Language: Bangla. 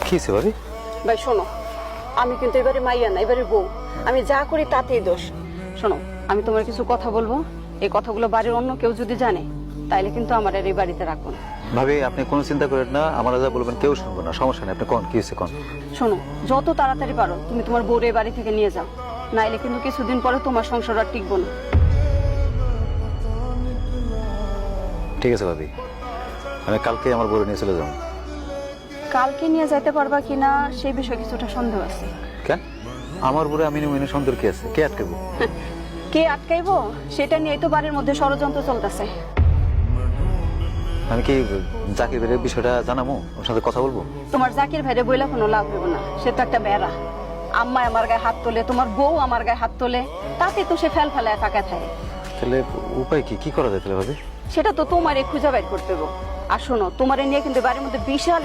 কি হয়েছে ভাবি? ভাই শোনো, আমি কিন্তু এবারে মাইয়া না, এবারে বউ। আমি যা করি তাতেই দোষ। শোনো, আমি তোমার কিছু কথা বলবো, এই কথাগুলো বাড়ির অন্য কেউ যদি জানে তাইলে কিন্তু আমার আর এই বাড়িতে রাখবো না। ভাবি আপনি কোনো চিন্তা করেন না, আমরা যা বলবেন কেউ শুনবো না, সমস্যা নেই। আপনি কোন কি হয়েছে কোন? শোনো, যত তাড়াতাড়ি পারো তুমি তোমার বউরে বাড়ি থেকে নিয়ে যাও, নাইলে কিন্তু কিছুদিন পরে তোমার সংসার আর টিকবো না। ঠিক আছে ভাবি, আমি কালকে আমার বউরে নিয়ে চলে যাবো। কালকে নিয়ে যাইতে পারবা কিনা সেই বিষয়ে কিছুটা সন্দেহ আছে। কেন? আমার বউরে আমি নিয়ে সুন্দর কি আছে? কে আটকাবো? কে আটকাইবো সেটা নিয়েই তো বাড়ির মধ্যে ষড়যন্ত্র চলতেছে। আমি কি জাকির ভাইয়ের বিষয়টা জানাবো, ওর সাথে কথা বলবো? তোমার জাকির ভাইরে বইলা কোনো লাভ হইব না, সে তো একটা বেড়া। আম্মায় আমার গায়ে হাত তোলে, তোমার বউ আমার গায়ে হাত তোলে, তাতে তো সে ফেলায় ফাঁকা থাকে। তাহলে উপায় কি? কি করা যায় তাহলে ভাবি? সেটা তো তোমারে খুঁজে বের করতে হবে। আর শোনো, তোমারে নিয়ে কিন্তু বাড়ির মধ্যে বিশাল